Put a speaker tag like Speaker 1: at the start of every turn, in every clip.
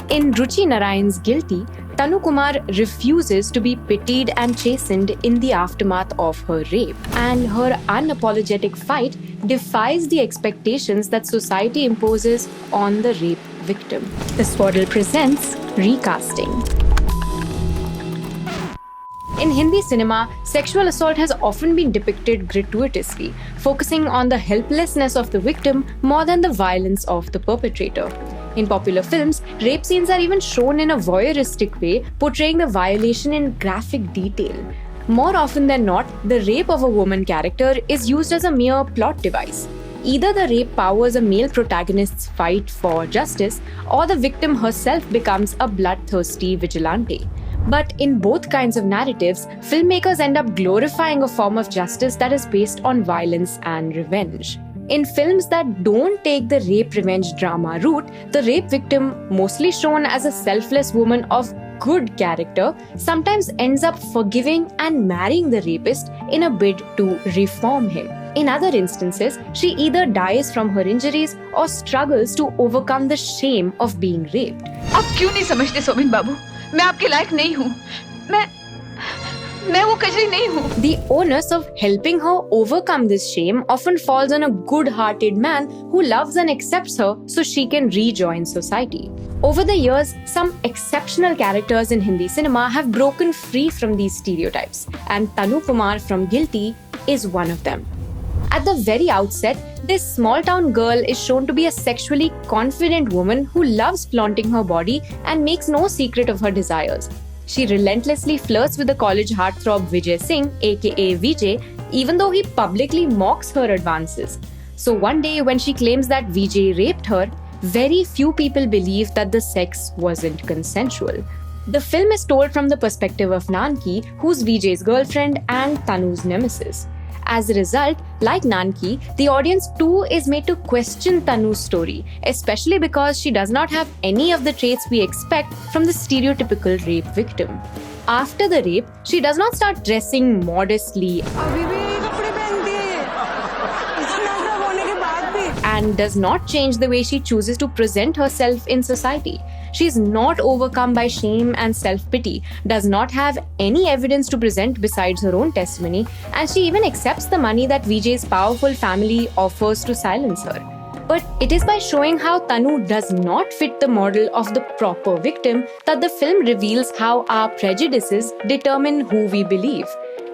Speaker 1: In Ruchi Narayan's Guilty, Tanu Kumar refuses to be pitied and chastened in the aftermath of her rape, and her unapologetic fight defies the expectations that society imposes on the rape victim. The Swaddle presents Recasting. In Hindi cinema, sexual assault has often been depicted gratuitously, focusing on the helplessness of the victim more than the violence of the perpetrator. In popular films, rape scenes are even shown in a voyeuristic way, portraying the violation in graphic detail. More often than not, the rape of a woman character is used as a mere plot device. Either the rape powers a male protagonist's fight for justice, or the victim herself becomes a bloodthirsty vigilante. But in both kinds of narratives, filmmakers end up glorifying a form of justice that is based on violence and revenge. In films that don't take the rape-revenge drama route, the rape victim, mostly shown as a selfless woman of good character, sometimes ends up forgiving and marrying the rapist in a bid to reform him. In other instances, she either dies from her injuries or struggles to overcome the shame of being raped.
Speaker 2: आप क्यों नहीं समझते सोमिन बाबू? मैं आपके लायक नहीं हूँ. मैं वो कजरी नहीं हूँ.
Speaker 1: The onus of helping her overcome this shame often falls on a good-hearted man who loves and accepts her so she can rejoin society. Over the years, some exceptional characters in Hindi cinema have broken free from these stereotypes, and Tanu Kumar from Guilty is one of them. At the very outset, this small-town girl is shown to be a sexually confident woman who loves flaunting her body and makes no secret of her desires. She relentlessly flirts with the college heartthrob Vijay Singh, aka Vijay, even though he publicly mocks her advances. So one day when she claims that Vijay raped her, very few people believe that the sex wasn't consensual. The film is told from the perspective of Nanki, who's Vijay's girlfriend and Tanu's nemesis. As a result, like Nanki, the audience too is made to question Tanu's story, especially because she does not have any of the traits we expect from the stereotypical rape victim. After the rape, she does not start dressing modestly and does not change the way she chooses to present herself in society. She is not overcome by shame and self-pity, does not have any evidence to present besides her own testimony, and she even accepts the money that Vijay's powerful family offers to silence her. But it is by showing how Tanu does not fit the model of the proper victim that the film reveals how our prejudices determine who we believe.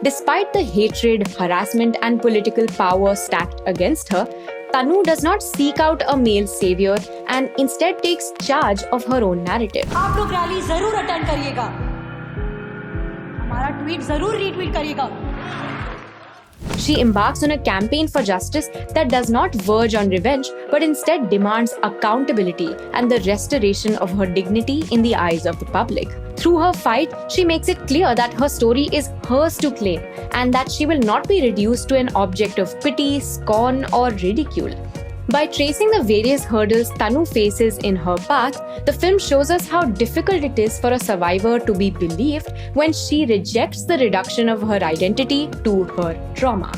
Speaker 1: Despite the hatred, harassment, and political power stacked against her, Tanu does not seek out a male savior and instead takes charge of her own narrative.
Speaker 3: आप लोग rally जरूर attend करिएगा. हमारा tweet जरूर retweet करिएगा.
Speaker 1: She embarks on a campaign for justice that does not verge on revenge, but instead demands accountability and the restoration of her dignity in the eyes of the public. Through her fight, she makes it clear that her story is hers to claim and that she will not be reduced to an object of pity, scorn, or ridicule. By tracing the various hurdles Tanu faces in her path, the film shows us how difficult it is for a survivor to be believed when she rejects the reduction of her identity to her trauma.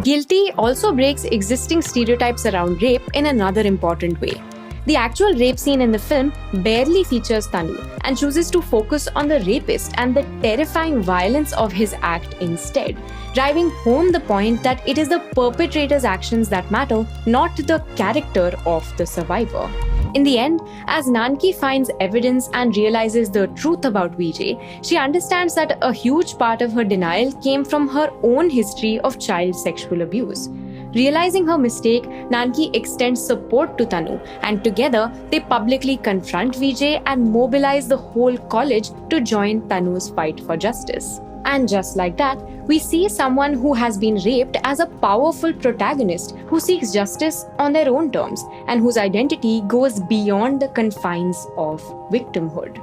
Speaker 1: Guilty also breaks existing stereotypes around rape in another important way. The actual rape scene in the film barely features Tanu and chooses to focus on the rapist and the terrifying violence of his act instead, driving home the point that it is the perpetrator's actions that matter, not the character of the survivor. In the end, as Nanki finds evidence and realizes the truth about Vijay, she understands that a huge part of her denial came from her own history of child sexual abuse. Realizing her mistake, Nanki extends support to Tanu, and together they publicly confront Vijay and mobilize the whole college to join Tanu's fight for justice. And just like that, we see someone who has been raped as a powerful protagonist who seeks justice on their own terms and whose identity goes beyond the confines of victimhood.